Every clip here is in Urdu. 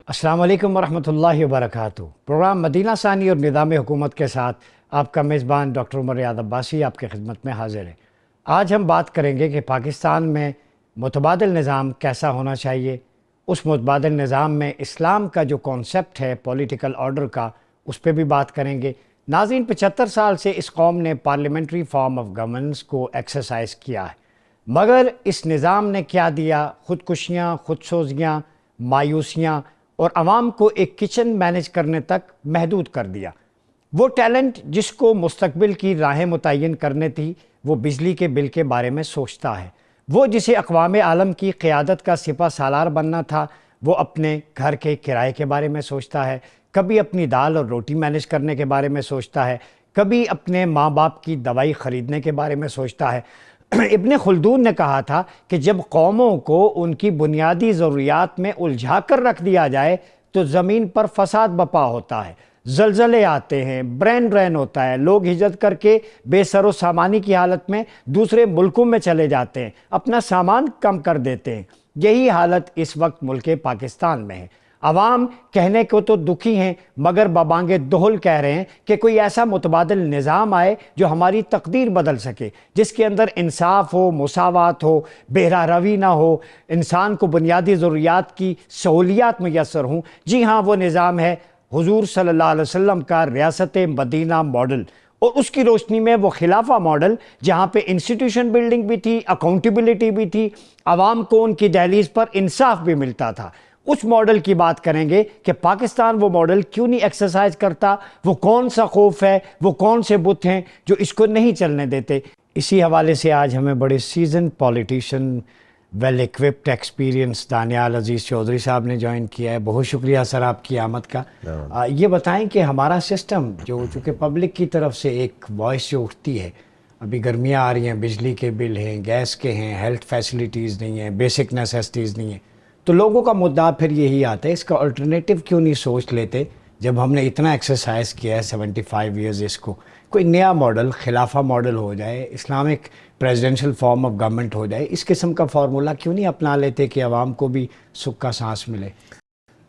السلام علیکم ورحمۃ اللہ وبرکاتہ۔ پروگرام مدینہ ثانی اور نظام حکومت کے ساتھ آپ کا میزبان ڈاکٹر عمر ریاض عباسی آپ کی خدمت میں حاضر ہے۔ آج ہم بات کریں گے کہ پاکستان میں متبادل نظام کیسا ہونا چاہیے، اس متبادل نظام میں اسلام کا جو کانسیپٹ ہے پولیٹیکل آرڈر کا، اس پہ بھی بات کریں گے۔ ناظرین، 75 سال سے اس قوم نے پارلیمنٹری فارم آف گورننس کو ایکسرسائز کیا ہے، مگر اس نظام نے کیا دیا؟ خودکشیاں، خودسوزیاں، مایوسیاں، اور عوام کو ایک کچن مینج کرنے تک محدود کر دیا۔ وہ ٹیلنٹ جس کو مستقبل کی راہیں متعین کرنے تھی، وہ بجلی کے بل کے بارے میں سوچتا ہے۔ وہ جسے اقوام عالم کی قیادت کا سپہ سالار بننا تھا، وہ اپنے گھر کے کرائے کے بارے میں سوچتا ہے، کبھی اپنی دال اور روٹی مینج کرنے کے بارے میں سوچتا ہے، کبھی اپنے ماں باپ کی دوائی خریدنے کے بارے میں سوچتا ہے۔ ابن خلدون نے کہا تھا کہ جب قوموں کو ان کی بنیادی ضروریات میں الجھا کر رکھ دیا جائے تو زمین پر فساد بپا ہوتا ہے، زلزلے آتے ہیں، برین ڈرین ہوتا ہے، لوگ ہجرت کر کے بے سر و سامانی کی حالت میں دوسرے ملکوں میں چلے جاتے ہیں، اپنا سامان کم کر دیتے ہیں۔ یہی حالت اس وقت ملک پاکستان میں ہے۔ عوام کہنے کو تو دکھی ہیں، مگر ببانگ دہل کہہ رہے ہیں کہ کوئی ایسا متبادل نظام آئے جو ہماری تقدیر بدل سکے، جس کے اندر انصاف ہو، مساوات ہو، بہرہ روی نہ ہو، انسان کو بنیادی ضروریات کی سہولیات میسر ہوں۔ جی ہاں، وہ نظام ہے حضور صلی اللہ علیہ وسلم کا ریاست مدینہ ماڈل، اور اس کی روشنی میں وہ خلافہ ماڈل جہاں پہ انسٹیٹیوشن بلڈنگ بھی تھی، اکاؤنٹیبلٹی بھی تھی، عوام کو ان کی دہلیز پر انصاف بھی ملتا تھا۔ اس ماڈل کی بات کریں گے کہ پاکستان وہ ماڈل کیوں نہیں ایکسرسائز کرتا، وہ کون سا خوف ہے، وہ کون سے بت ہیں جو اس کو نہیں چلنے دیتے۔ اسی حوالے سے آج ہمیں بڑے season politician, well equipped experience Daniyal Aziz Chaudhry sahab نے جوائن کیا ہے۔ بہت شکریہ سر آپ کی آمد کا۔ یہ بتائیں کہ ہمارا سسٹم جو چونکہ پبلک کی طرف سے ایک وائس جو اٹھتی ہے، ابھی گرمیاں آ رہی ہیں، بجلی کے بل ہیں، گیس کے ہیں، ہیلتھ فیسلٹیز نہیں ہیں، بیسک نیسیسٹیز نہیں ہیں، تو لوگوں کا مدعا پھر یہی آتا ہے اس کا الٹرنیٹیو کیوں نہیں سوچ لیتے؟ جب ہم نے اتنا ایکسرسائز کیا ہے 75 ایئرز، اس کو کوئی نیا ماڈل، خلافہ ماڈل ہو جائے، Islamic presidential form of government ہو جائے، اس قسم کا فارمولہ کیوں نہیں اپنا لیتے کہ عوام کو بھی سکھ کا سانس ملے؟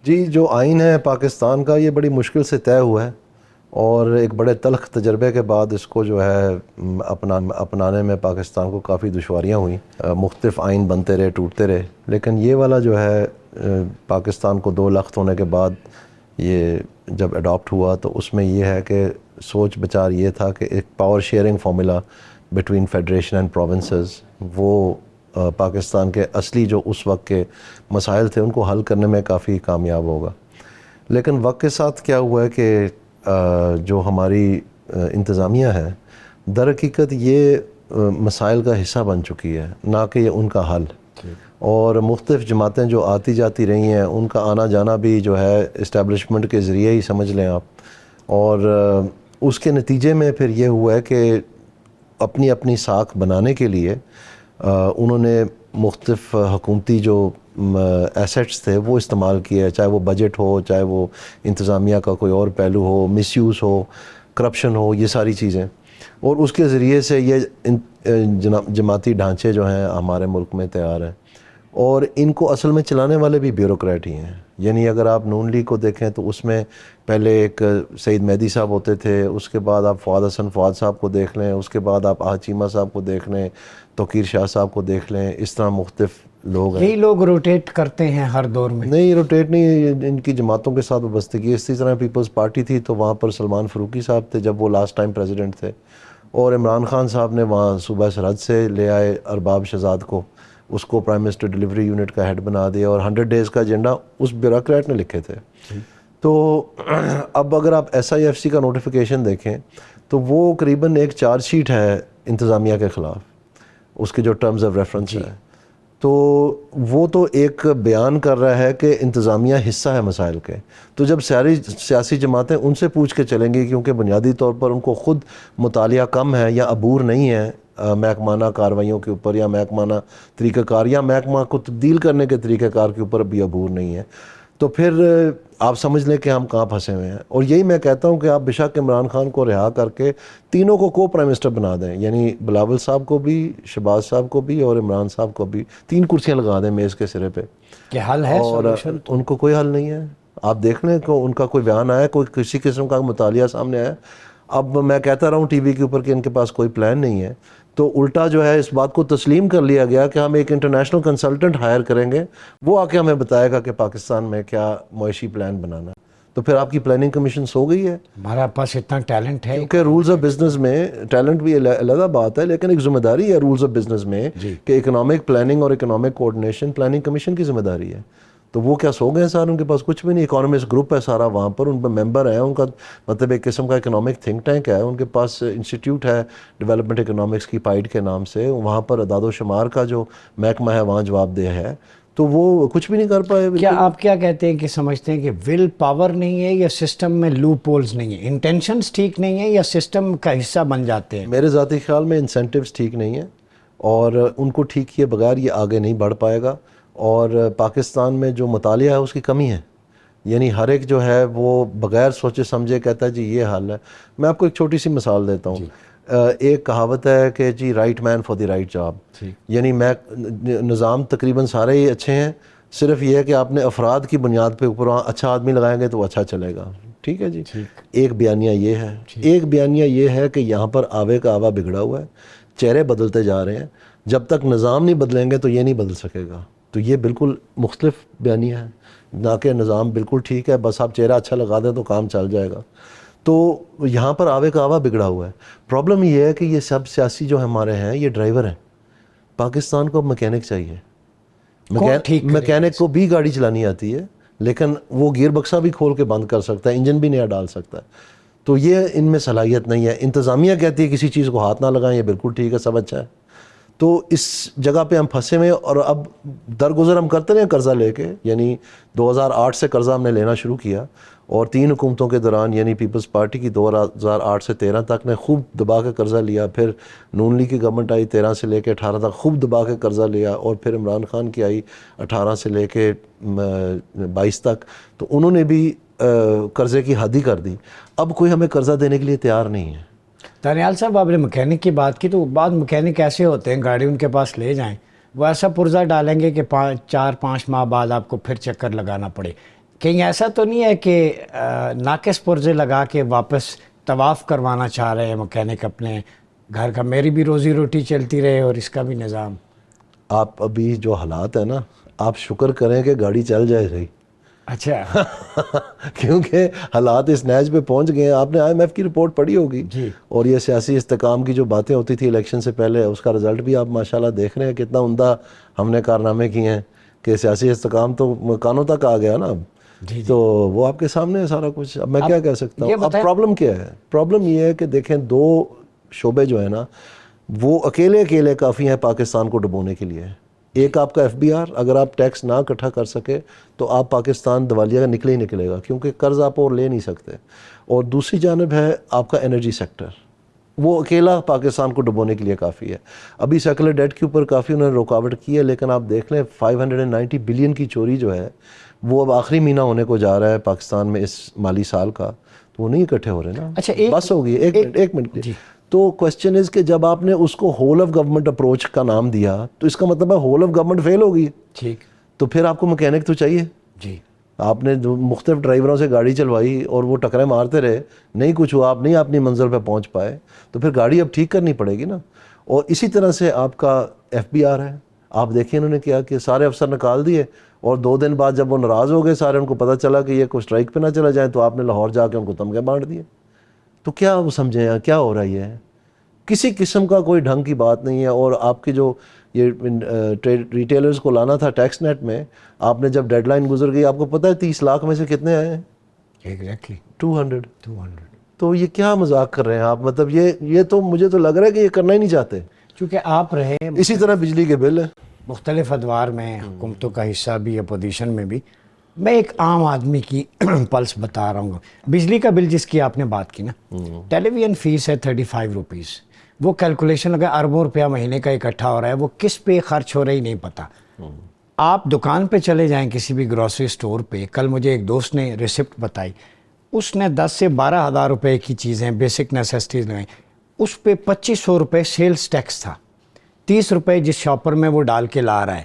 جی، جو آئین ہے پاکستان کا، یہ بڑی مشکل سے طے ہوا ہے، اور ایک بڑے تلخ تجربے کے بعد اس کو جو ہے اپنانے میں پاکستان کو کافی دشواریاں ہوئیں۔ مختلف آئین بنتے رہے، ٹوٹتے رہے، لیکن یہ والا جو ہے پاکستان کو 2 لخت ہونے کے بعد یہ جب اڈاپٹ ہوا تو اس میں یہ ہے کہ سوچ بچار یہ تھا کہ ایک power sharing formula between federation and provinces, وہ پاکستان کے اصلی جو اس وقت کے مسائل تھے ان کو حل کرنے میں کافی کامیاب ہوگا۔ لیکن وقت کے ساتھ کیا ہوا ہے کہ جو ہماری انتظامیہ ہے در حقیقت یہ مسائل کا حصہ بن چکی ہے، نہ کہ یہ ان کا حل، اور مختلف جماعتیں جو آتی جاتی رہی ہیں ان کا آنا جانا بھی جو ہے اسٹیبلشمنٹ کے ذریعے ہی سمجھ لیں آپ، اور اس کے نتیجے میں پھر یہ ہوا ہے کہ اپنی اپنی ساکھ بنانے کے لیے انہوں نے مختلف حکومتی جو ایسٹس تھے وہ استعمال کیے، چاہے وہ بجٹ ہو، چاہے وہ انتظامیہ کا کوئی اور پہلو ہو، مس یوز ہو، کرپشن ہو، یہ ساری چیزیں، اور اس کے ذریعے سے یہ جماعتی ڈھانچے جو ہیں ہمارے ملک میں تیار ہیں، اور ان کو اصل میں چلانے والے بھی بیوروکریٹ ہی ہیں۔ یعنی اگر آپ نون لیگ کو دیکھیں تو اس میں پہلے ایک سعید مہدی صاحب ہوتے تھے، اس کے بعد آپ فؤاد حسن فؤاد صاحب کو دیکھ لیں، اس کے بعد آپ احد چیمہ صاحب کو دیکھ لیں، توقیر شاہ صاحب کو دیکھ لیں، اس طرح مختلف لوگ ہیں۔ یہی لوگ روٹیٹ کرتے ہیں ہر دور میں؟ نہیں، روٹیٹ نہیں، ان کی جماعتوں کے ساتھ وابستگی۔ اسی طرح پیپلز پارٹی تھی تو وہاں پر سلمان فاروقی صاحب تھے جب وہ لاسٹ ٹائم پریزیڈنٹ تھے، اور عمران خان صاحب نے وہاں صوبہ سرحد سے لے آئے ارباب شہزاد کو، اس کو پرائم منسٹر ڈیلیوری یونٹ کا ہیڈ بنا دیا، اور 100 ڈیز کا ایجنڈا اس بیوروکریٹ نے لکھے تھے۔ تو اب اگر آپ SIFC کا نوٹیفیکیشن دیکھیں تو وہ قریباً ایک چارج شیٹ ہے انتظامیہ کے خلاف، اس کے جو ٹرمز آف ریفرنس ہے، تو وہ تو ایک بیان کر رہا ہے کہ انتظامیہ حصہ ہے مسائل کے۔ تو جب ساری سیاسی جماعتیں ان سے پوچھ کے چلیں گی، کیونکہ بنیادی طور پر ان کو خود مطالعہ کم ہے یا عبور نہیں ہے محکمانہ کارروائیوں کے اوپر، یا محکمانہ طریقہ کار، یا محکمہ کو تبدیل کرنے کے طریقہ کار کے اوپر بھی عبور نہیں ہے، تو پھر آپ سمجھ لیں کہ ہم کہاں پھنسے ہوئے ہیں۔ اور یہی میں کہتا ہوں کہ آپ بے شک عمران خان کو رہا کر کے تینوں کو پرائم منسٹر بنا دیں، یعنی بلاول صاحب کو بھی، شہباز صاحب کو بھی، اور عمران صاحب کو بھی، 3 کرسیاں لگا دیں میز کے سرے پہ، کہ حل ہے، اور سولوشن ان کو کوئی حل نہیں ہے۔ آپ دیکھ لیں کہ ان کا کوئی بیان آیا, کوئی کسی قسم کا مطالعہ سامنے آیا. اب میں کہتا رہا ہوں ٹی وی کے اوپر کہ ان کے پاس کوئی پلان نہیں ہے, تو الٹا جو ہے اس بات کو تسلیم کر لیا گیا کہ ہم ایک انٹرنیشنل کنسلٹنٹ ہائر کریں گے, وہ آ کے ہمیں بتائے گا کہ پاکستان میں کیا معاشی پلان بنانا ہے. تو پھر آپ کی پلاننگ کمیشن سو گئی ہے. ہمارا پاس اتنا ٹیلنٹ ہے, کیونکہ رولز آف بزنس میں ٹیلنٹ بھی علیحدہ بات ہے, لیکن ایک ذمہ داری ہے رولز آف بزنس میں کہ اکنامک پلاننگ اور اکنامک کوآرڈینیشن پلاننگ کمیشن کی ذمہ داری ہے. تو وہ کیا سو گئے ہیں سر؟ ان کے پاس کچھ بھی نہیں. اکانومسٹ گروپ ہے سارا وہاں پر, ان پہ ممبر ہیں, ان کا مطلب ایک قسم کا اکنامک تھنک ٹینک ہے. ان کے پاس انسٹیٹیوٹ ہے ڈیولپمنٹ اکنامکس کی پائیڈ کے نام سے, وہاں پر اعداد و شمار کا جو محکمہ ہے وہاں جواب دہ ہے, تو وہ کچھ بھی نہیں کر پائے. کیا آپ کیا کہتے ہیں کہ سمجھتے ہیں کہ ول پاور نہیں ہے یا سسٹم میں لوپ ہولز نہیں ہیں, انٹینشنز ٹھیک نہیں ہیں یا سسٹم کا حصہ بن جاتے ہیں؟ میرے ذاتی خیال میں انسینٹیوز ٹھیک نہیں ہیں, اور ان کو ٹھیک کیے بغیر یہ آگے نہیں بڑھ پائے گا. اور پاکستان میں جو مطالعہ ہے اس کی کمی ہے, یعنی ہر ایک جو ہے وہ بغیر سوچے سمجھے کہتا ہے جی یہ حل ہے. میں آپ کو ایک چھوٹی سی مثال دیتا ہوں. ایک کہاوت ہے کہ جی right man for the right job, یعنی میں نظام تقریباً سارے ہی اچھے ہیں, صرف یہ ہے کہ آپ نے افراد کی بنیاد پہ اوپر اچھا آدمی لگائیں گے تو وہ اچھا چلے گا. ٹھیک ہے جی, ایک بیانیہ یہ ہے. ایک بیانیہ یہ ہے کہ یہاں پر آوے کا آوا بگڑا ہوا ہے, چہرے بدلتے جا رہے ہیں, جب تک نظام نہیں بدلیں گے تو یہ نہیں بدل سکے گا. تو یہ بالکل مختلف بیانیہ ہے, نہ کہ نظام بالکل ٹھیک ہے بس آپ چہرہ اچھا لگا دیں تو کام چل جائے گا. تو یہاں پر آوے کا آوا بگڑا ہوا ہے. پرابلم یہ ہے کہ یہ سب سیاسی جو ہمارے ہیں یہ ڈرائیور ہیں. پاکستان کو مکینک چاہیے. مکینک کو بھی گاڑی چلانی آتی ہے, لیکن وہ گیئر بکسا بھی کھول کے بند کر سکتا ہے, انجن بھی نیا ڈال سکتا ہے. تو یہ ان میں صلاحیت نہیں ہے. انتظامیہ کہتی ہے کسی چیز کو ہاتھ نہ لگائیں, یہ بالکل ٹھیک ہے, سب اچھا ہے. تو اس جگہ پہ ہم پھنسے ہوئے, اور اب درگزر ہم کرتے رہے قرضہ لے کے. یعنی 2008 سے قرضہ ہم نے لینا شروع کیا, اور 3 حکومتوں کے دوران یعنی پیپلز پارٹی کی 2008 سے 13 تک نے خوب دبا کے قرضہ لیا. پھر نون لیگ کی گورنمنٹ آئی 13 سے لے کے 18 تک, خوب دبا کے قرضہ لیا. اور پھر عمران خان کی آئی 18 سے لے کے 22 تک, تو انہوں نے بھی قرضے کی حد ہی کر دی. اب کوئی ہمیں قرضہ دینے کے لیے تیار نہیں ہے. دانیال صاحب, آپ نے مکینک کی بات کی, تو بعض مکینک ایسے ہوتے ہیں گاڑی ان کے پاس لے جائیں, وہ ایسا پرزہ ڈالیں گے کہ 4-5 ماہ بعد آپ کو پھر چکر لگانا پڑے. کہیں ایسا تو نہیں ہے کہ ناقص پرزے لگا کے واپس طواف کروانا چاہ رہے ہیں مکینک اپنے گھر کا, میری بھی روزی روٹی چلتی رہے اور اس کا بھی نظام؟ آپ ابھی جو حالات ہیں نا, آپ شکر کریں کہ گاڑی چل جائے صحیح. اچھا. کیونکہ حالات اس نیج پہ پہنچ گئے ہیں. آپ نے IMF کی رپورٹ پڑھی ہوگی, اور یہ سیاسی استحکام کی جو باتیں ہوتی تھی الیکشن سے پہلے, اس کا رزلٹ بھی آپ ماشاءاللہ دیکھ رہے ہیں. کتنا عمدہ ہم نے کارنامے کیے ہیں کہ سیاسی استحکام تو مکانوں تک آ گیا نا اب. تو وہ آپ کے سامنے ہے سارا کچھ. اب میں کیا کہہ سکتا ہوں. اب پرابلم کیا ہے؟ پرابلم یہ ہے کہ دیکھیں 2 شعبے جو ہیں نا, وہ اکیلے کافی ہیں پاکستان کو ڈبونے کے لیے. ایک آپ کا FBR, اگر آپ ٹیکس نہ اکٹھا کر سکے تو آپ پاکستان دیوالیہ کا نکلے گا, کیونکہ قرض آپ اور لے نہیں سکتے. اور دوسری جانب ہے آپ کا انرجی سیکٹر, وہ اکیلا پاکستان کو ڈبونے کے لیے کافی ہے. ابھی سیکولر ڈیٹ کے اوپر کافی انہوں نے رکاوٹ کی ہے, لیکن آپ دیکھ لیں 590 بلین کی چوری جو ہے وہ اب آخری مہینہ ہونے کو جا رہا ہے پاکستان میں اس مالی سال کا, تو وہ نہیں اکٹھے ہو رہے نا. اچھا, بس ہوگی. ایک منٹ. تو کوشچن از کہ جب آپ نے اس کو ہول آف گورنمنٹ اپروچ کا نام دیا, تو اس کا مطلب ہے ہول آف گورنمنٹ فیل ہوگی. ٹھیک. تو پھر آپ کو مکینک تو چاہیے. جی. آپ نے مختلف ڈرائیوروں سے گاڑی چلوائی اور وہ ٹکریں مارتے رہے, نہیں کچھ ہوا, آپ نہیں اپنی منزل پہ پہنچ پائے, تو پھر گاڑی اب ٹھیک کرنی پڑے گی نا. اور اسی طرح سے آپ کا FBR ہے. آپ دیکھیں انہوں نے کیا کہ سارے افسر نکال دیے, اور 2 دن بعد جب وہ ناراض ہو گئے سارے, ان کو پتہ چلا کہ یہ کوئی اسٹرائک پہ نہ چلا جائیں, تو آپ نے لاہور جا کے ان کو تمغے بانٹ دیے. تو کیا وہ سمجھیں کیا ہو رہا ہے؟ کسی قسم کا کوئی ڈھنگ کی بات نہیں ہے. اور آپ کی جو یہ ریٹیلرز کو لانا تھا ٹیکس نیٹ میں, آپ نے جب ڈیڈ لائن گزر گئی, آپ کو پتہ ہے 30 لاکھ میں سے کتنے آئے ہیں؟ ایگزیکٹلی 200. تو یہ کیا مذاق کر رہے ہیں آپ؟ مطلب یہ تو مجھے تو لگ رہا ہے کہ یہ کرنا ہی نہیں چاہتے. چونکہ آپ رہے اسی طرح بجلی کے بل ہیں مختلف ادوار میں, حکومتوں کا حصہ بھی, اپوزیشن میں بھی. میں ایک عام آدمی کی پلس بتا رہا ہوں. بجلی کا بل جس کی آپ نے بات کی نا, ٹیلی ویژن فیس ہے 35 روپیز. وہ کیلکولیشن اگر اربوں روپیہ مہینے کا اکٹھا ہو رہا ہے, وہ کس پہ خرچ ہو رہا ہی نہیں پتہ. آپ دکان پہ چلے جائیں کسی بھی گروسری سٹور پہ, کل مجھے ایک دوست نے ریسپٹ بتائی, اس نے 10 سے 12 ہزار روپے کی چیزیں بیسک نیسیسٹیز لگائیں, اس پہ 2500 روپے سیلز ٹیکس تھا. 30 روپے جس شاپر میں وہ ڈال کے لا رہا ہے,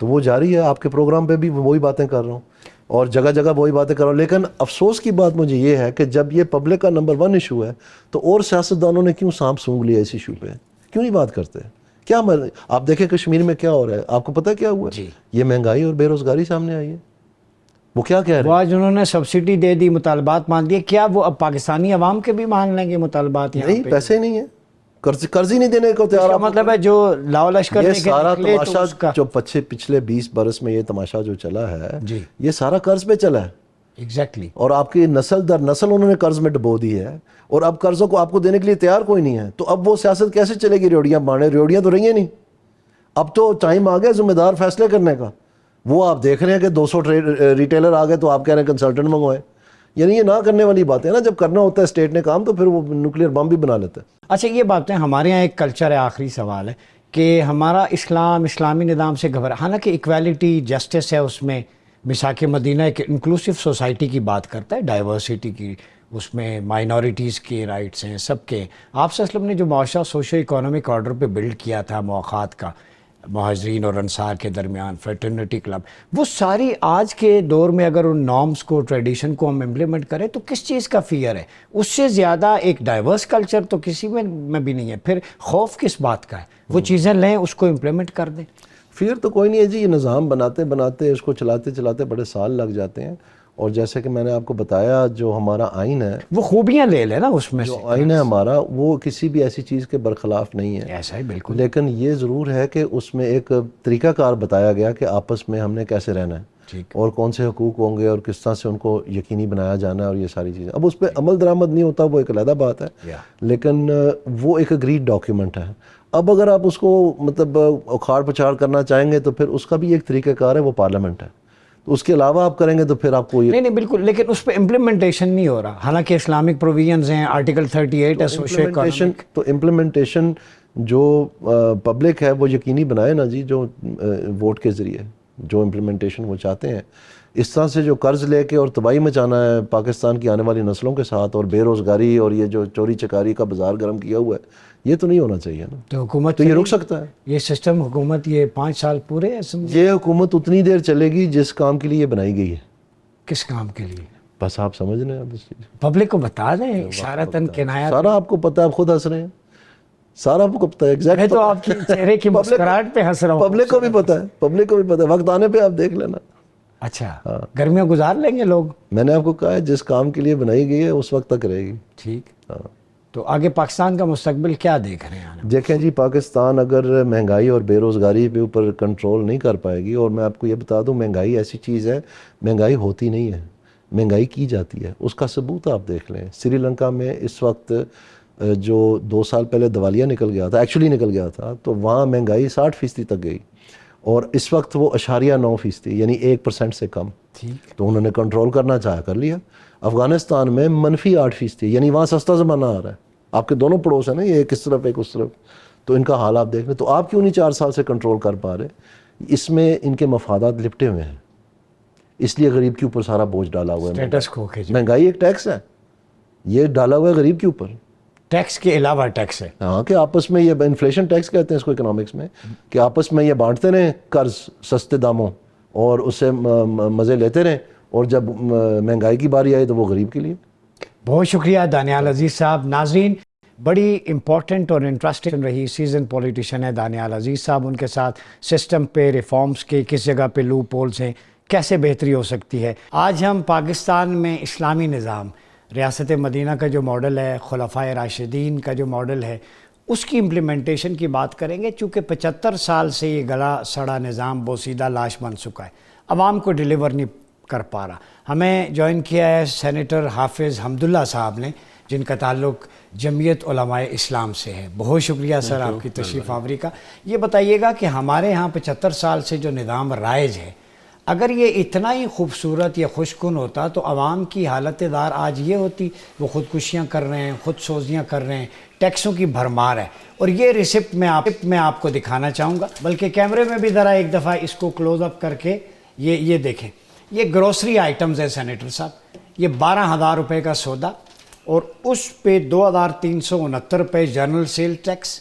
تو وہ جاری ہے. آپ کے پروگرام پہ بھی وہی باتیں کر رہا ہوں اور جگہ جگہ وہی باتیں کر رہا ہوں. لیکن افسوس کی بات مجھے یہ ہے کہ جب یہ پبلک کا نمبر 1 ایشو ہے تو اور سیاستدانوں نے کیوں سانپ سونگھ لیا اس ایشو پہ؟ کیوں نہیں بات کرتے؟ کیا آپ دیکھیں کشمیر میں کیا ہو رہا ہے. آپ کو پتہ کیا ہوا ہے؟ یہ مہنگائی اور بے روزگاری سامنے آئی ہے. وہ کیا کہہ رہے ہیں؟ وہ آج انہوں نے سبسڈی دے دی, مطالبات مان دیے. کیا وہ اب پاکستانی عوام کے بھی مان لیں گے مطالبات؟ نہیں, پیسے نہیں ہیں, قرض ہی نہیں دینے کو تیار. اس کا مطلب ہے جو لاؤ لشکر یہ لے کے سارا نکلے تو تماشا اس کا جو پچھلے 20 برس میں یہ تماشا جو چلا ہے جی یہ سارا قرض پہ چلا ہے. ایگزیکٹلی. اور آپ کی نسل در نسل انہوں نے قرض میں ڈبو دی ہے اور اب قرضوں کو آپ کو دینے کے لیے تیار کوئی نہیں ہے. تو اب وہ سیاست کیسے چلے گی؟ ریوڑیاں باندھے, ریوڑیاں تو رہی ہیں نہیں. اب تو ٹائم آ گیا ذمہ دار فیصلے کرنے کا. وہ آپ دیکھ رہے ہیں کہ 200 ریٹیلر آ گئے تو آپ کہہ رہے ہیں کنسلٹنٹ منگوائیں. یعنی یہ نہ کرنے والی باتیں نا. جب کرنا ہوتا ہے اسٹیٹ نے کام تو پھر وہ نیوکلیئر بم بھی بنا لیتے ہیں. اچھا یہ باتیں ہمارے یہاں ایک کلچر ہے, آخری سوال ہے کہ ہمارا اسلامی نظام سے گھبرا, حالانکہ ایکویلٹی جسٹس ہے اس میں. میثاق مدینہ ایک انکلوسیو سوسائٹی کی بات کرتا ہے, ڈائیورسٹی کی, اس میں مائنورٹیز کے رائٹس ہیں سب کے. آپ صلی اللہ علیہ وسلم نے جو معاشرہ سوشو اکانومک آرڈر پہ بلڈ کیا تھا, مواخات کا, مہاجرین اور انصار کے درمیان فریٹرنٹی کلب, وہ ساری آج کے دور میں اگر ان نارمز کو, ٹریڈیشن کو ہم امپلیمنٹ کریں تو کس چیز کا فیئر ہے؟ اس سے زیادہ ایک ڈائیورس کلچر تو کسی میں بھی نہیں ہے. پھر خوف کس بات کا ہے؟ وہ چیزیں لیں, اس کو امپلیمنٹ کر دیں. فیئر تو کوئی نہیں ہے جی. یہ نظام بناتے اس کو چلاتے بڑے سال لگ جاتے ہیں. اور جیسے کہ میں نے آپ کو بتایا جو ہمارا آئین ہے, وہ خوبیاں لے لیں نا اس میں جو سے. آئین ہے ہمارا وہ کسی بھی ایسی چیز کے برخلاف نہیں ہے. ایسا ہی بالکل. لیکن یہ ضرور ہے کہ اس میں ایک طریقہ کار بتایا گیا کہ آپس میں ہم نے کیسے رہنا ہے اور کون سے حقوق ہوں گے اور کس طرح سے ان کو یقینی بنایا جانا ہے اور یہ ساری چیزیں. اب اس پہ عمل درآمد نہیں ہوتا وہ ایک علیحدہ بات ہے, لیکن وہ ایک اگریڈ ڈاکیومنٹ ہے. اب اگر آپ اس کو مطلب اکھاڑ پچھاڑ کرنا چاہیں گے تو پھر اس کا بھی ایک طریقہ کار ہے, وہ پارلیمنٹ ہے. تو اس کے علاوہ آپ کریں گے تو پھر آپ کو نہیں بالکل, لیکن اس پہ امپلیمنٹیشن نہیں ہو رہا. حالانکہ اسلامک پروویژنز ہیں, آرٹیکل 38 ہے سوشو اکانومک. تو امپلیمنٹیشن جو پبلک ہے وہ یقینی بنائے نا جی, جو ووٹ کے ذریعے جو امپلیمنٹیشن وہ چاہتے ہیں. اس طرح سے جو قرض لے کے اور تباہی مچانا ہے پاکستان کی آنے والی نسلوں کے ساتھ, اور بے روزگاری اور یہ جو چوری چکاری کا بازار گرم کیا ہوا ہے, یہ تو نہیں ہونا چاہیے نا. تو حکومت تو یہ رک سکتا ہے یہ سسٹم, حکومت یہ 5 سال پورے ہے. یہ حکومت اتنی دیر چلے گی جس کام کے لیے یہ بنائی گئی ہے. کس کام کے لیے؟ بس آپ سمجھ رہے ہیں. اب اس چیز پبلک کو بتا دیں اشارتاً کنایات. سارا آپ کو پتہ ہے, آپ خود ہنس رہے ہیں. سارا آپ کو پتہ ہے, ایگزیکٹ. میں تو آپ کی چہرے کی مسکراہٹ پہ ہنس رہا ہوں. پبلک کو بھی پتہ ہے, پبلک کو بھی پتہ ہے. وقت آنے پہ آپ دیکھ لینا. اچھا, گرمیاں گزار لیں گے لوگ. میں نے آپ کو کہا ہے جس کام کے لیے بنائی گئی ہے اس وقت تک رہے گی. ٹھیک. تو آگے پاکستان کا مستقبل کیا دیکھ رہے ہیں؟ دیکھیں جی, پاکستان اگر مہنگائی اور بے روزگاری پہ اوپر کنٹرول نہیں کر پائے گی, اور میں آپ کو یہ بتا دوں مہنگائی ایسی چیز ہے, مہنگائی ہوتی نہیں ہے, مہنگائی کی جاتی ہے. اس کا ثبوت آپ دیکھ لیں. سری لنکا میں اس وقت جو 2 سال پہلے دیوالیہ نکل گیا تھا, ایکچولی نکل گیا تھا, تو وہاں مہنگائی 60% تک گئی, اور اس وقت وہ 0.9% یعنی 1% سے کم. تو انہوں نے کنٹرول کرنا چاہا, کر لیا. افغانستان میں -8% یعنی وہاں سستا زمانہ آ رہا ہے. آپ کے دونوں پڑوس ہیں نا, یہ ایک اس طرف ایک اس طرف, تو ان کا حال آپ دیکھ لیں. تو آپ کیوں نہیں 4 سال سے کنٹرول کر پا رہے؟ اس میں ان کے مفادات لپٹے ہوئے ہیں, اس لیے غریب کے اوپر سارا بوجھ ڈالا ہوا ہے. مہنگائی ایک ٹیکس ہے, یہ ڈالا ہوا ہے غریب کے اوپر. ٹیکس کے علاوہ ٹیکس ہے. ہاں, کہ آپس میں یہ انفلیشن ٹیکس کہتے ہیں اس کو اکنامکس میں, کہ آپس میں یہ بانٹتے رہیں قرض سستے داموں اور اس سے مزے لیتے رہیں, اور جب مہنگائی کی باری آئی تو وہ غریب کے لیے. بہت شکریہ دانیال عزیز صاحب. ناظرین, بڑی امپورٹنٹ اور انٹرسٹنگ رہی, سیزن پولیٹیشین ہے دانیال عزیز صاحب. ان کے ساتھ سسٹم پہ, ریفارمز کے کس جگہ پہ لوپ ہولز ہیں, کیسے بہتری ہو سکتی ہے. آج ہم پاکستان میں اسلامی نظام, ریاست مدینہ کا جو ماڈل ہے, خلفائے راشدین کا جو ماڈل ہے, اس کی امپلیمنٹیشن کی بات کریں گے. چونکہ 75 سال سے یہ گلا سڑا نظام بوسیدہ لاش بن چکا ہے, عوام کو ڈیلیور نہیں کر پا رہا. ہمیں جوائن کیا ہے سینیٹر حافظ حمداللہ صاحب نے, جن کا تعلق جمعیت علماء اسلام سے ہے. بہت شکریہ سر آپ کی تشریف آوری کا. یہ بتائیے گا کہ ہمارے ہاں 75 سال سے جو نظام رائج ہے, اگر یہ اتنا ہی خوبصورت یا خوشکن ہوتا تو عوام کی حالت دار آج یہ ہوتی. وہ خودکشیاں کر رہے ہیں, خود سوزیاں کر رہے ہیں, ٹیکسوں کی بھرمار ہے. اور یہ ریسپٹ میں آپ کو دکھانا چاہوں گا, بلکہ کیمرے میں بھی ذرا ایک دفعہ اس کو کلوز اپ کر کے یہ دیکھیں. یہ گروسری آئٹمز ہے سینیٹر صاحب, یہ 12,000 روپے کا سودا, اور اس پہ 2,369 روپے جنرل سیل ٹیکس,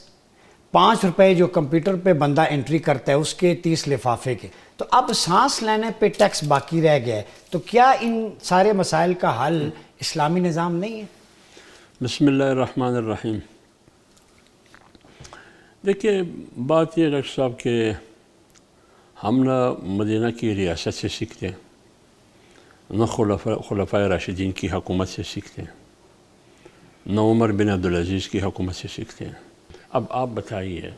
5 روپے جو کمپیوٹر پہ بندہ انٹری کرتا ہے اس کے 30 لفافے کے, تو اب سانس لینے پہ ٹیکس باقی رہ گیا ہے، تو کیا ان سارے مسائل کا حل اسلامی نظام نہیں ہے؟ بسم اللہ الرحمن الرحیم۔ دیکھیے بات یہ ڈاکٹر صاحب کہ ہم نہ مدینہ کی ریاست سے سیکھتے ہیں، نہ خلفائے راشدین کی حکومت سے سیکھتے ہیں، نہ عمر بن عبدالعزیز کی حکومت سے سیکھتے ہیں۔ اب آپ بتائیے،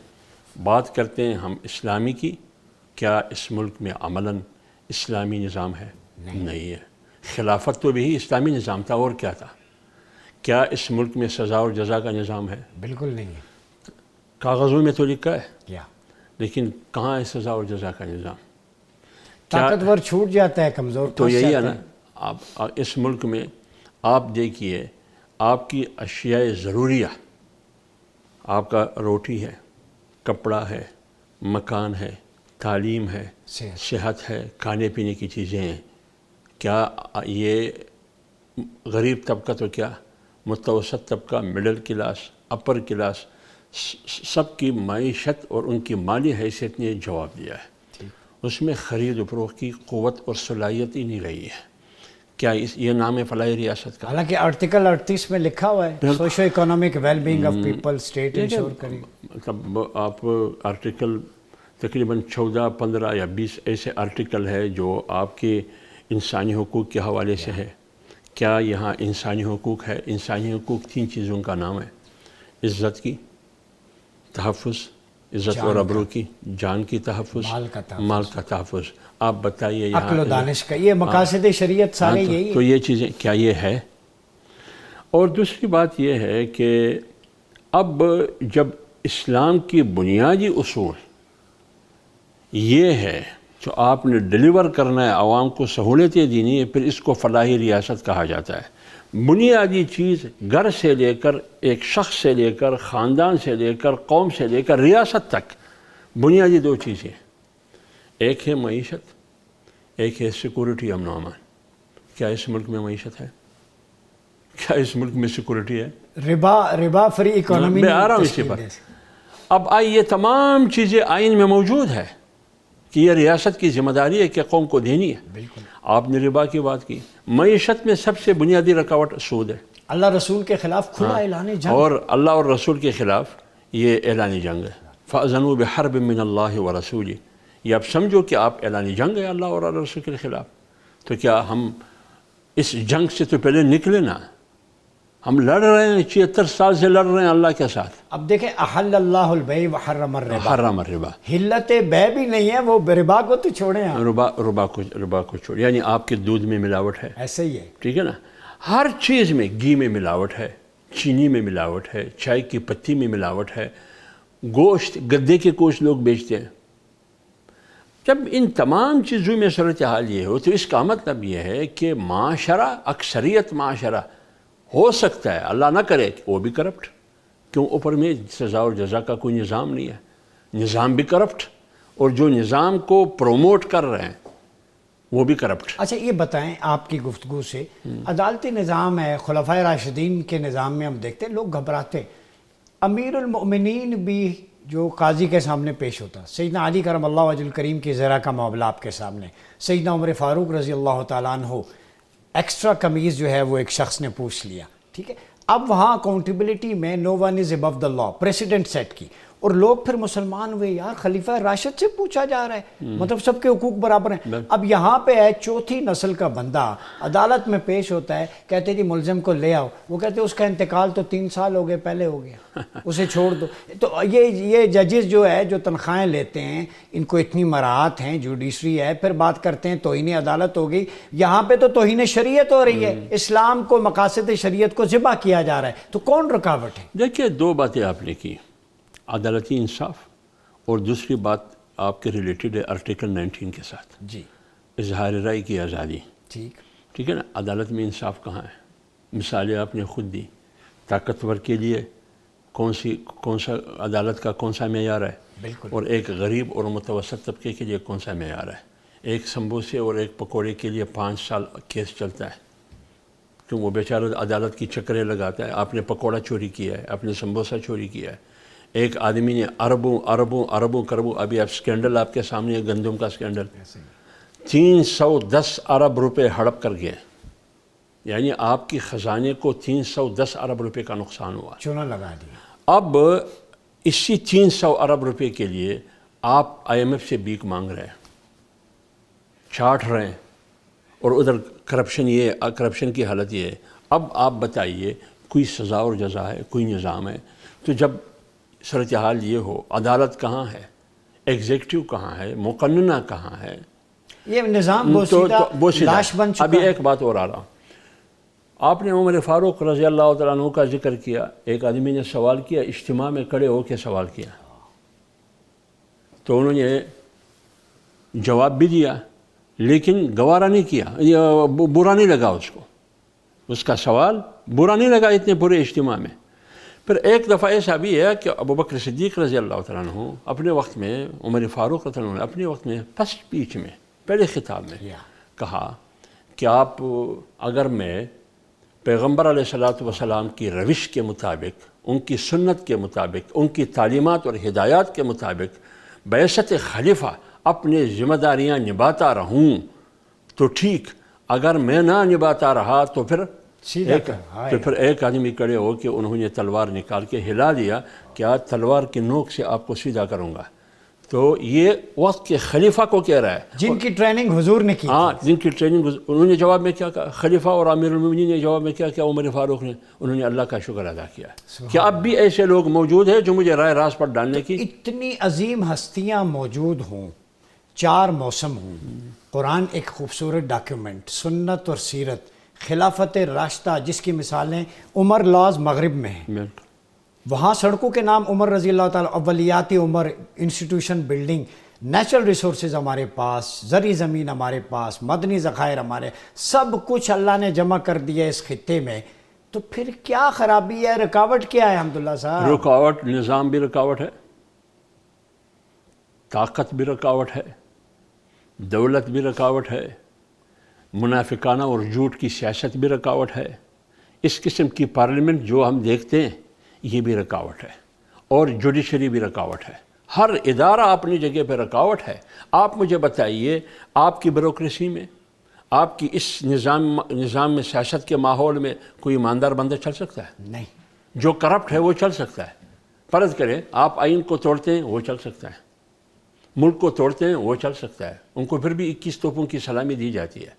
بات کرتے ہیں ہم اسلامی کی، کیا اس ملک میں عملاً اسلامی نظام ہے؟ نہیں ہے۔ خلافت تو بھی اسلامی نظام تھا، اور کیا تھا؟ کیا اس ملک میں سزا اور جزا کا نظام ہے؟ بالکل نہیں ہے۔ کاغذوں میں تو لکھا ہے، کیا لیکن کہاں ہے سزا اور جزا کا نظام؟ طاقتور چھوٹ جاتا ہے، کمزور تو پھنس یہی ہے جاتے نا، ہیں۔ آپ اس ملک میں آپ دیکھیے، آپ کی اشیاء ضروریہ، آپ کا روٹی ہے، کپڑا ہے، مکان ہے، تعلیم ہے، صحت ہے، کھانے پینے کی چیزیں ہیں، کیا یہ غریب طبقہ تو کیا متوسط طبقہ، مڈل کلاس، اپر کلاس، سب کی معیشت اور ان کی مالی حیثیت نے جواب دیا ہے۔ اس میں خرید و فروخت کی قوت اور صلاحیت ہی نہیں رہی ہے۔ کیا یہ نام ہے فلاحی ریاست کا؟ حالانکہ آرٹیکل 38 میں لکھا ہوا ہے socio economic well being of people state ensure کرے۔ مطلب آپ آرٹیکل تقریباً 14، 15 یا 20 ایسے آرٹیکل ہے جو آپ کے انسانی حقوق کے حوالے سے ہے۔ کیا یہاں انسانی حقوق ہے؟ انسانی حقوق 3 چیزوں کا نام ہے: عزت کی تحفظ، عزت اور ابرو کی، جان کی تحفظ، مال کا تحفظ۔ آپ بتائیے یہاں عقل و دانش کا، یہ مقاصد شریعت سارے یہی تو یہ چیزیں کیا یہ ہے؟ اور دوسری بات یہ ہے کہ اب جب اسلام کی بنیادی اصول یہ ہے جو آپ نے ڈیلیور کرنا ہے، عوام کو سہولتیں دینی ہے، پھر اس کو فلاحی ریاست کہا جاتا ہے۔ بنیادی چیز گھر سے لے کر، ایک شخص سے لے کر، خاندان سے لے کر، قوم سے لے کر ریاست تک، بنیادی 2 چیزیں، ایک ہے معیشت، ایک ہے سیکورٹی، امن و امان۔ کیا اس ملک میں معیشت ہے؟ کیا اس ملک میں سیکورٹی ہے؟ ربا فری اکانومی میں آ رہا ہوں اسی پر۔ اب یہ تمام چیزیں آئین میں موجود ہے کہ یہ ریاست کی ذمہ داری ہے کہ قوم کو دینی ہے۔ بالکل۔ آپ نے ربا کی بات کی، معیشت میں سب سے بنیادی رکاوٹ سود ہے۔ اللہ رسول کے خلاف کھلا اعلان جنگ، اور اللہ اور رسول کے خلاف یہ اعلان جنگ ہے۔ فَأَذَنُوا بِحَرْبٍ مِّنَ اللَّهِ وَرَسُولِهِ۔ یہ اب سمجھو کہ آپ اعلان جنگ ہے اللہ اور رسول کے خلاف۔ تو کیا ہم اس جنگ سے تو پہلے نکلے نا؟ ہم لڑ رہے ہیں، 76 سال سے لڑ رہے ہیں اللہ کے ساتھ۔ اب دیکھیں، احل اللہ البیع وحرم الربا، حرم الربا، حلت بے بھی نہیں ہے، وہ ربا کو تو چھوڑیں آپ، ربا کو چھوڑ، یعنی آپ کے دودھ میں ملاوٹ ہے، ایسے ہی ہے۔ ٹھیک ہے نا؟ ہر چیز میں، گھی میں ملاوٹ ہے، چینی میں ملاوٹ ہے، چائے کی پتی میں ملاوٹ ہے، گوشت، گدے کے گوشت لوگ بیچتے ہیں۔ جب ان تمام چیزوں میں صورتحال یہ ہو تو اس کا مطلب یہ ہے کہ معاشرہ، اکثریت معاشرہ ہو سکتا ہے، اللہ نہ کرے کہ وہ بھی کرپٹ، کیوں؟ اوپر میں سزا اور جزا کا کوئی نظام نہیں ہے، نظام بھی کرپٹ، اور جو نظام کو پروموٹ کر رہے ہیں وہ بھی کرپٹ۔ اچھا یہ بتائیں، آپ کی گفتگو سے عدالتی نظام ہے، خلفائے راشدین کے نظام میں ہم دیکھتے ہیں لوگ گھبراتے، امیر المؤمنین بھی جو قاضی کے سامنے پیش ہوتا، سیدنا علی کرم اللہ وجہ الکریم کی زرہ کا معاملہ آپ کے سامنے، سیدنا عمر فاروق رضی اللہ تعالیٰ عنہ، ایکسٹرا قمیض جو ہے وہ ایک شخص نے پوچھ لیا، ٹھیک ہے، اب وہاں اکاؤنٹیبلٹی میں no one is above the law, president seat کی، اور لوگ پھر مسلمان ہوئے، یار خلیفہ راشد سے پوچھا جا رہا ہے، مطلب سب کے حقوق برابر ہیں۔ اب یہاں پہ ہے 4تھی نسل کا بندہ عدالت میں پیش ہوتا ہے، کہتے جی ملزم کو لے آؤ، وہ کہتے اس کا انتقال تو 3 سال ہو گئے، پہلے ہو گیا، اسے چھوڑ دو۔ تو یہ ججز جو ہے جو تنخواہیں لیتے ہیں، ان کو اتنی مراعات ہیں، جوڈیشری ہے، پھر بات کرتے ہیں توہین عدالت ہو گئی، یہاں پہ تو توہین شریعت ہو رہی ہے، اسلام کو، مقاصد شریعت کو ذبح کیا جا رہا ہے، تو کون رکاوٹ ہے؟ دیکھیے 2 باتیں آپ نے کی، عدالتی انصاف، اور دوسری بات آپ کے ریلیٹڈ ہے آرٹیکل 19 کے ساتھ، جی، اظہار رائے کی آزادی، ٹھیک ہے نا؟ عدالت میں انصاف کہاں ہے؟ مثالیں آپ نے خود دی، طاقتور کے لیے کون سا عدالت کا کون سا معیار ہے، بالکل، اور ایک غریب اور متوسط طبقے کے لیے کون سا معیار ہے؟ ایک سمبوسے اور ایک پکوڑے کے لیے 5 سال کیس چلتا ہے، کیوں؟ وہ بیچارہ عدالت کی چکریں لگاتا ہے، آپ نے پکوڑا چوری کیا ہے، آپ نے سمبوسہ چوری کیا ہے، ایک آدمی نے اربوں اربوں اربوں کربوں، ابھی اب اسکینڈل آپ کے سامنے ہے، گندم کا اسکینڈل، 310 ارب روپے ہڑپ کر گئے، یعنی آپ کی خزانے کو 310 ارب روپے کا نقصان ہوا۔ چونا لگا دیا۔ اب اسی 300 ارب روپے کے لیے آپ IMF سے بھیک مانگ رہے ہیں، چھاٹ رہے ہیں، اور ادھر کرپشن کی حالت یہ ہے۔ اب آپ بتائیے کوئی سزا اور جزا ہے، کوئی نظام ہے؟ تو جب صورتحال یہ ہو، عدالت کہاں ہے، ایگزیکٹو کہاں ہے، مقننہ کہاں ہے؟ یہ نظام بوسیدہ لاش بن چکا۔ ابھی ایک بات اور آ رہا، آپ نے عمر فاروق رضی اللہ تعالیٰ عنہ کا ذکر کیا، ایک آدمی نے سوال کیا، اجتماع میں کھڑے ہو کے سوال کیا، تو انہوں نے جواب بھی دیا لیکن گوارا نہیں کیا، برا نہیں لگا اس کو، اس کا سوال برا نہیں لگا اتنے پورے اجتماع میں۔ پھر ایک دفعہ ایسا بھی ہے کہ ابو بکر صدیق رضی اللہ تعالیٰ عنہ اپنے وقت میں، عمر فاروق رضی اللہ عنہ اپنے وقت میں فرسٹ اسپیچ میں، پہلے خطاب میں کہا کہ آپ اگر میں پیغمبر علیہ الصلوۃ والسلام کی روش کے مطابق، ان کی سنت کے مطابق، ان کی تعلیمات اور ہدایات کے مطابق بعثت خلیفہ اپنے ذمہ داریاں نبھاتا رہوں تو ٹھیک، اگر میں نہ نبھاتا رہا تو پھر ایک آدمی کھڑے ہو کہ انہوں نے تلوار نکال کے ہلا دیا کہ آج تلوار کی نوک سے آپ کو سیدھا کروں گا۔ تو یہ وقت کے خلیفہ کو کہہ رہا ہے، جن کی ٹریننگ حضور نے کی، ہاں جن کی ٹریننگ، انہوں نے جواب میں کیا کہا؟ خلیفہ اور امیر المومنین نے جواب میں کیا کیا؟ عمر فاروق نے، انہوں نے اللہ کا شکر ادا کیا کہ اب بھی ایسے لوگ موجود ہیں جو مجھے رائے راست پر ڈالنے کی۔ اتنی عظیم ہستیاں موجود ہوں، 4 موسم ہوں، قرآن ایک خوبصورت ڈاکیومنٹ، سنت اور سیرت، خلافت راشدہ جس کی مثالیں عمر لاز مغرب میں ہیں، وہاں سڑکوں کے نام عمر رضی اللہ تعالیٰ، اولیاتی عمر، انسٹیٹیوشن بلڈنگ، نیچرل ریسورسز ہمارے پاس، زرعی زمین ہمارے پاس، مدنی ذخائر ہمارے، سب کچھ اللہ نے جمع کر دیا اس خطے میں، تو پھر کیا خرابی ہے، رکاوٹ کیا ہے حمداللہ صاحب؟ رکاوٹ نظام بھی رکاوٹ ہے، طاقت بھی رکاوٹ ہے، دولت بھی رکاوٹ ہے، منافقانہ اور جھوٹ کی سیاست بھی رکاوٹ ہے، اس قسم کی پارلیمنٹ جو ہم دیکھتے ہیں یہ بھی رکاوٹ ہے، اور جوڈیشری بھی رکاوٹ ہے، ہر ادارہ اپنی جگہ پہ رکاوٹ ہے۔ آپ مجھے بتائیے آپ کی بیوروکریسی میں، آپ کی اس نظام میں، سیاست کے ماحول میں کوئی ایماندار بندہ چل سکتا ہے؟ نہیں۔ جو کرپٹ ہے وہ چل سکتا ہے؟ فرض کریں آپ آئین کو توڑتے ہیں، وہ چل سکتا ہے، ملک کو توڑتے ہیں وہ چل سکتا ہے، ان کو پھر بھی 21 توپوں کی سلامی دی جاتی ہے،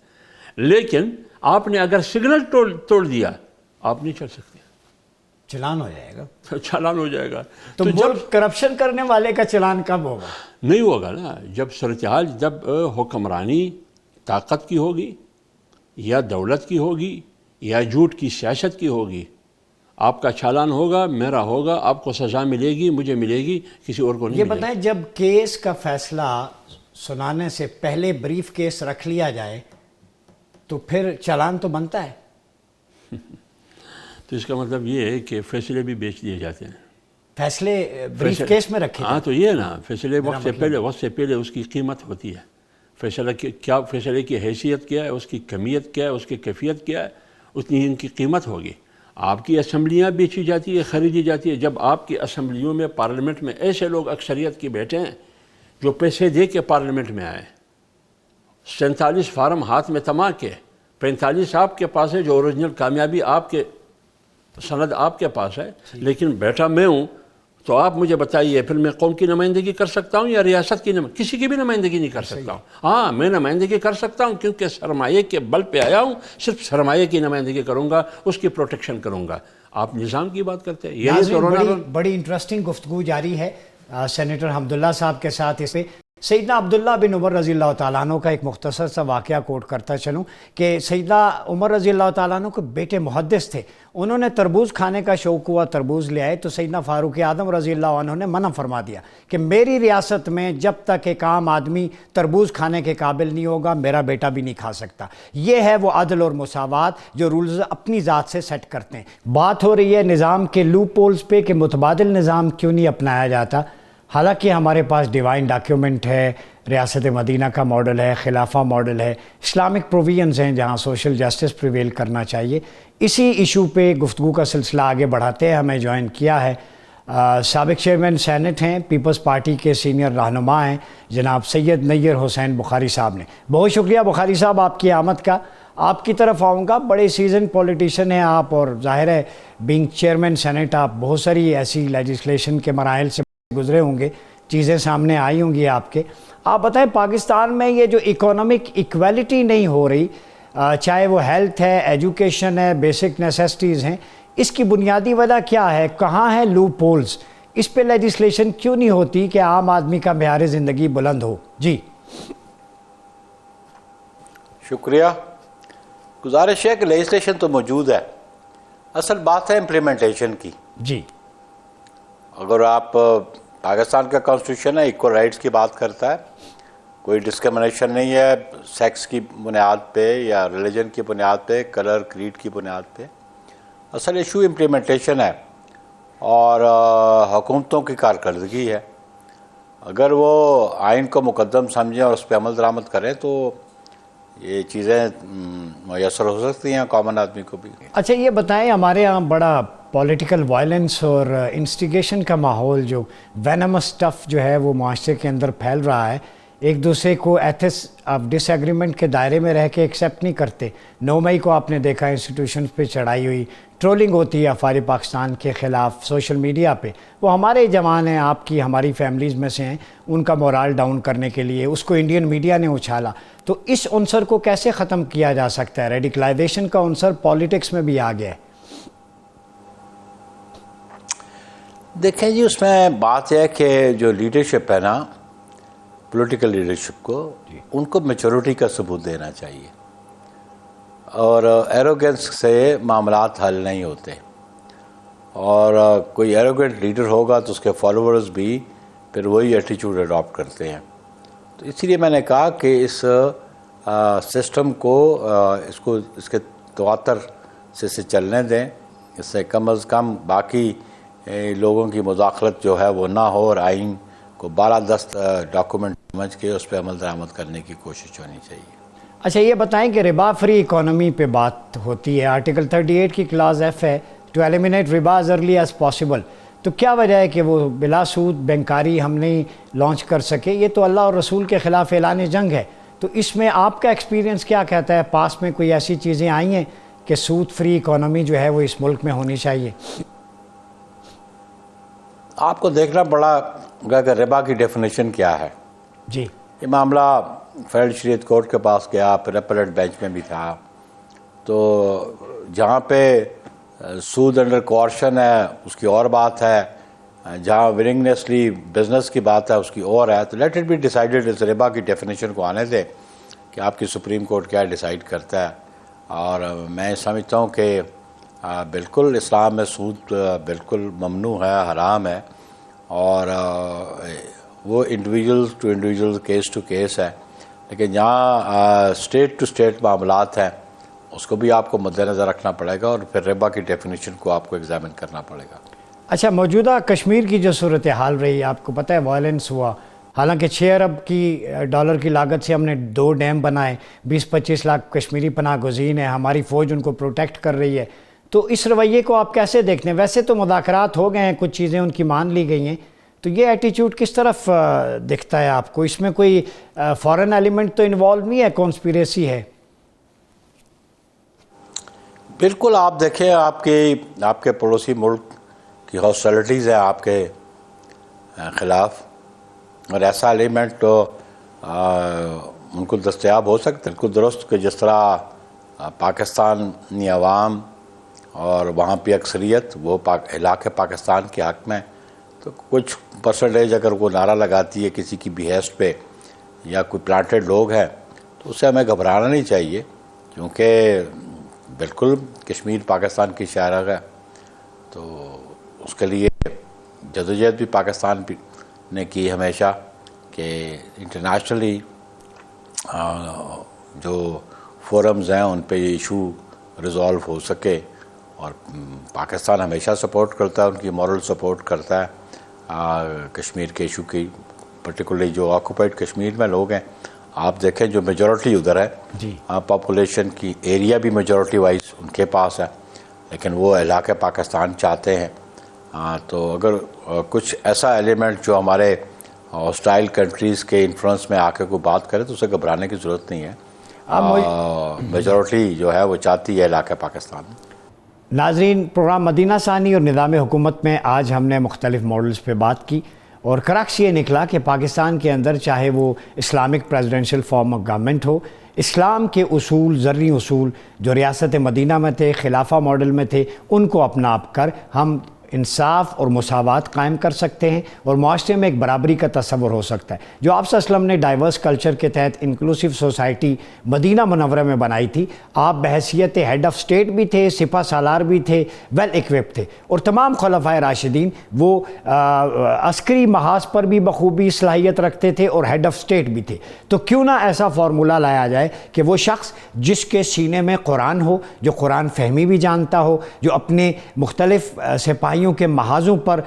لیکن آپ نے اگر سگنل توڑ دیا آپ نہیں چل سکتے، چلان ہو جائے گا، چالان ہو جائے گا۔ تو ملک کرپشن کرنے والے کا چلان کب ہوگا؟ نہیں ہوگا نا، جب صورتحال، جب حکمرانی طاقت کی ہوگی یا دولت کی ہوگی یا جھوٹ کی سیاست کی ہوگی، آپ کا چالان ہوگا، میرا ہوگا، آپ کو سزا ملے گی، مجھے ملے گی، کسی اور کو نہیں یہ ملے گی۔ بتائیں جب کیس کا فیصلہ سنانے سے پہلے بریف کیس رکھ لیا جائے تو پھر چالان تو بنتا ہے؟ تو اس کا مطلب یہ ہے کہ فیصلے بھی بیچ دیے جاتے ہیں، فیصلے بریف کیس میں رکھے ہاں تو یہ نا فیصلے وقت سے پہلے اس کی قیمت ہوتی ہے، فیصلے کی حیثیت کیا ہے، اس کی کمیت کیا ہے، اس کی کیفیت کیا ہے، اتنی ان کی قیمت ہوگی۔ آپ کی اسمبلیاں بیچی جاتی ہے، خریدی جاتی ہے، جب آپ کی اسمبلیوں میں، پارلیمنٹ میں ایسے لوگ اکثریت کی بیٹھے ہیں جو پیسے دے کے پارلیمنٹ میں آئے، 47 فارم ہاتھ میں تما کے، 45 آپ کے پاس ہے، جو اوریجنل کامیابی آپ کے سند آپ کے پاس ہے، لیکن بیٹھا میں ہوں، تو آپ مجھے بتائیے پھر میں قوم کی نمائندگی کر سکتا ہوں یا ریاست کی کسی کی بھی نمائندگی نہیں کر سکتا ہوں؟ ہاں میں نمائندگی کر سکتا ہوں کیونکہ سرمایے کے بل پہ آیا ہوں، صرف سرمایے کی نمائندگی کروں گا، اس کی پروٹیکشن کروں گا۔ آپ نظام کی بات کرتے ہیں، یہی تو بڑی انٹرسٹنگ گفتگو جاری ہے سینیٹر حمداللہ صاحب کے ساتھ۔ اس پہ سیدنا عبداللہ بن عمر رضی اللہ تعالیٰ عنہ کا ایک مختصر سا واقعہ کوٹ کرتا چلوں کہ سیدنا عمر رضی اللہ تعالیٰ عنہ کے بیٹے محدث تھے، انہوں نے تربوز کھانے کا شوق ہوا، تربوز لے آئے، تو سیدنا فاروق اعظم رضی اللہ عنہ نے منع فرما دیا کہ میری ریاست میں جب تک ایک عام آدمی تربوز کھانے کے قابل نہیں ہوگا میرا بیٹا بھی نہیں کھا سکتا۔ یہ ہے وہ عدل اور مساوات جو رولز اپنی ذات سے سیٹ کرتے ہیں۔ بات ہو رہی ہے نظام کے لوپ ہولز پہ کہ متبادل نظام کیوں نہیں اپنایا جاتا، حالانکہ ہمارے پاس ڈیوائن ڈاکیومنٹ ہے، ریاست مدینہ کا ماڈل ہے، خلافہ ماڈل ہے، اسلامک پروویژنز ہیں جہاں سوشل جسٹس پریویل کرنا چاہیے۔ اسی ایشو پہ گفتگو کا سلسلہ آگے بڑھاتے ہیں، ہمیں جوائن کیا ہے سابق چیئرمین سینٹ ہیں، پیپلز پارٹی کے سینئر رہنما ہیں جناب سید نیر حسین بخاری صاحب نے. بہت شکریہ بخاری صاحب آپ کی آمد کا. آپ کی طرف آؤں گا. بڑے سیزن پولیٹیشین ہیں آپ، اور ظاہر ہے بینگ چیئرمین سینٹ آپ بہت ساری ایسی لیجسلیشن کے مراحل سے گزرے ہوں گے، چیزیں سامنے آئی ہوں گی آپ کے. آپ بتائیں پاکستان میں یہ جو اکانومک ایکویلٹی نہیں ہو رہی، چاہے وہ ہیلتھ ہے، ایجوکیشن ہے، بیسک نیسیسٹیز ہیں، اس کی بنیادی وجہ کیا ہے؟ کہاں ہے لوپ ہولز؟ اس پہ لیجسلیشن کیوں نہیں ہوتی کہ عام آدمی کا معیار زندگی بلند ہو؟ جی شکریہ. گزارش ہے کہ لیجسلیشن تو موجود ہے، اصل بات ہے امپلیمنٹیشن کی. جی اگر آپ پاکستان کا کانسٹیٹیوشن ہے ایکول رائٹس کی بات کرتا ہے، کوئی ڈسکرمنیشن نہیں ہے سیکس کی بنیاد پہ یا ریلیجن کی بنیاد پہ، کلر کریڈ کی بنیاد پہ. اصل ایشو امپلیمنٹیشن ہے اور حکومتوں کی کارکردگی ہے. اگر وہ آئین کو مقدم سمجھیں اور اس پہ عمل درآمد کریں تو یہ چیزیں میسر ہو سکتی ہیں کامن آدمی کو بھی. اچھا یہ بتائیں، ہمارے یہاں بڑا پولیٹیکل وائلنس اور انسٹیگیشن کا ماحول، جو وینمس سٹف جو ہے وہ معاشرے کے اندر پھیل رہا ہے. ایک دوسرے کو ایتھس آف ڈس ایگریمنٹ کے دائرے میں رہ کے ایکسیپٹ نہیں کرتے. 9 مئی کو آپ نے دیکھا انسٹیٹیوشنز پہ چڑھائی ہوئی، ٹرولنگ ہوتی ہے افواج پاکستان کے خلاف سوشل میڈیا پہ. وہ ہمارے جوان ہیں، آپ کی ہماری فیملیز میں سے ہیں، ان کا مورال ڈاؤن کرنے کے لیے اس کو انڈین میڈیا نے اچھالا. تو اس عنصر کو کیسے ختم کیا جا سکتا ہے؟ ریڈیکلائزیشن کا عنصر پالیٹکس میں بھی آ گیا ہے. دیکھیں جی، اس میں بات یہ ہے کہ جو لیڈرشپ ہے نا، پولیٹیکل لیڈرشپ کو، ان کو میچورٹی کا ثبوت دینا چاہیے، اور ایروگنس سے معاملات حل نہیں ہوتے. اور کوئی ایروگنٹ لیڈر ہوگا تو اس کے فالوورز بھی پھر وہی ایٹیچیوڈ اڈاپٹ کرتے ہیں. تو اسی لیے میں نے کہا کہ اس سسٹم کو اس کے تواتر سے چلنے دیں، اس سے کم از کم باقی لوگوں کی مداخلت جو ہے وہ نہ ہو، اور آئین کو بالادست ڈاکومنٹ سمجھ کے اس پہ عمل درآمد کرنے کی کوشش ہونی چاہیے. اچھا یہ بتائیں کہ ربا فری اکانومی پہ بات ہوتی ہے، آرٹیکل 38 کی کلاز ایف ہے ٹو ایلیمینیٹ ربا ایز ارلی ایز پاسبل. تو کیا وجہ ہے کہ وہ بلا سود بینکاری ہم نہیں لانچ کر سکے؟ یہ تو اللہ اور رسول کے خلاف اعلان جنگ ہے. تو اس میں آپ کا ایکسپیرینس کیا کہتا ہے؟ پاس میں کوئی ایسی چیزیں آئی ہیں کہ سود فری اکانومی جو ہے وہ اس ملک میں ہونی چاہیے؟ آپ کو دیکھنا پڑا کہ ربا کی ڈیفینیشن کیا ہے. جی یہ معاملہ فیڈرل شریعت کورٹ کے پاس گیا، پھر اپیلیٹ بینچ میں بھی تھا. تو جہاں پہ سود انڈر کوارشن ہے اس کی اور بات ہے، جہاں ولنگنیسلی بزنس کی بات ہے اس کی اور ہے. تو لیٹ اٹ بی ڈیسائیڈڈ. اس ربا کی ڈیفینیشن کو آنے دے کہ آپ کی سپریم کورٹ کیا ڈیسائیڈ کرتا ہے. اور میں سمجھتا ہوں کہ بالکل اسلام میں سود بالکل ممنوع ہے، حرام ہے، اور وہ individual to individual, case to case ہے. لیکن جہاں اسٹیٹ ٹو اسٹیٹ معاملات ہیں اس کو بھی آپ کو مد نظر رکھنا پڑے گا، اور پھر ربا کی ڈیفینیشن کو آپ کو ایگزامن کرنا پڑے گا. اچھا موجودہ کشمیر کی جو صورتحال رہی، آپ کو پتہ ہے وائلنس ہوا، حالانکہ 6 ارب کی ڈالر کی لاگت سے ہم نے 2 ڈیم بنائے، 20-25 لاکھ کشمیری پناہ گزین ہیں، ہماری فوج ان کو پروٹیکٹ کر رہی ہے. تو اس رویے کو آپ کیسے دیکھتے ہیں؟ ویسے تو مذاکرات ہو گئے ہیں، کچھ چیزیں ان کی مان لی گئی ہیں، تو یہ ایٹیچیوڈ کس طرف دکھتا ہے آپ کو؟ اس میں کوئی فارن ایلیمنٹ تو انوالو نہیں ہے، کانسپیریسی ہے؟ بالکل. آپ دیکھیں آپ کے پڑوسی ملک کی ہاسٹیلٹیز ہیں آپ کے خلاف، اور ایسا ایلیمنٹ تو ان کو دستیاب ہو سکتا ہے. بالکل درست کہ جس طرح پاکستانی عوام اور وہاں پہ اکثریت وہ علاقے پاکستان کے حق میں، تو کچھ پرسنٹیج اگر وہ نعرہ لگاتی ہے کسی کی بیہیسٹ پہ یا کوئی پلانٹڈ لوگ ہیں، تو اس سے ہمیں گھبرانا نہیں چاہیے، کیونکہ بالکل کشمیر پاکستان کی شاہراہ ہے. تو اس کے لیے جدوجہد بھی پاکستان نے کی ہمیشہ کہ انٹرنیشنلی جو فورمز ہیں ان پہ یہ ایشو ریزالو ہو سکے، اور پاکستان ہمیشہ سپورٹ کرتا ہے، ان کی مورل سپورٹ کرتا ہے کشمیر کے ایشو کی، پرٹیکولرلی جو آکوپائڈ کشمیر میں لوگ ہیں. آپ دیکھیں جو میجورٹی ادھر ہے، جی پاپولیشن کی ایریا بھی میجورٹی وائز ان کے پاس ہے، لیکن وہ علاقے پاکستان چاہتے ہیں. تو اگر کچھ ایسا ایلیمنٹ جو ہمارے ہاسٹائل کنٹریز کے انفلوئنس میں آ کے کوئی بات کرے تو اسے گھبرانے کی ضرورت نہیں ہے. میجورٹی جو ہے وہ چاہتی ہے علاقہ پاکستان میں. ناظرین، پروگرام مدینہ ثانی اور نظام حکومت میں آج ہم نے مختلف ماڈلز پہ بات کی، اور کراکس یہ نکلا کہ پاکستان کے اندر چاہے وہ Islamic presidential form of government ہو، اسلام کے اصول، زرعی اصول جو ریاست مدینہ میں تھے، خلافہ ماڈل میں تھے، ان کو اپنا کر ہم انصاف اور مساوات قائم کر سکتے ہیں، اور معاشرے میں ایک برابری کا تصور ہو سکتا ہے. جو آپ صلی اللہ علیہ وسلم نے ڈائیورس کلچر کے تحت انکلوسیو سوسائٹی مدینہ منورہ میں بنائی تھی، آپ بحیثیت ہیڈ آف اسٹیٹ بھی تھے، سپہ سالار بھی تھے، ویل ایکوپڈ تھے، اور تمام خلفائے راشدین وہ عسکری محاذ پر بھی بخوبی صلاحیت رکھتے تھے اور ہیڈ آف اسٹیٹ بھی تھے. تو کیوں نہ ایسا فارمولہ لایا جائے کہ وہ شخص جس کے سینے میں قرآن ہو، جو قرآن فہمی بھی جانتا ہو، جو اپنے مختلف سپاہیوں کے محاذوں پر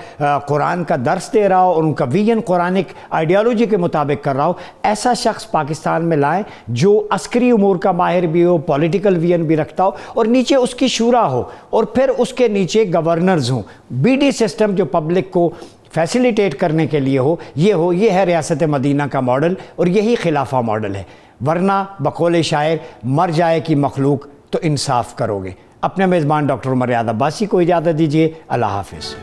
قرآن کا درس دے رہا ہو اور ان کا ویژن قرآنک آئیڈیالوجی کے مطابق کر رہا ہو، ایسا شخص پاکستان میں لائیں جو عسکری امور کا ماہر بھی ہو، پولیٹیکل ویژن بھی رکھتا ہو، اور نیچے اس کی شورا ہو، اور پھر اس کے نیچے گورنرز ہوں. بی ڈی سسٹم جو پبلک کو فیسیلیٹیٹ کرنے کے لیے یہ ہے ریاست مدینہ کا ماڈل، اور یہی خلافہ ماڈل ہے. ورنہ بقول شاعر مر جائے کہ مخلوق تو انصاف کرو گے. اپنے میزبان ڈاکٹر عمر ریاض عباسی کو اجازت دیجیے. اللہ حافظ.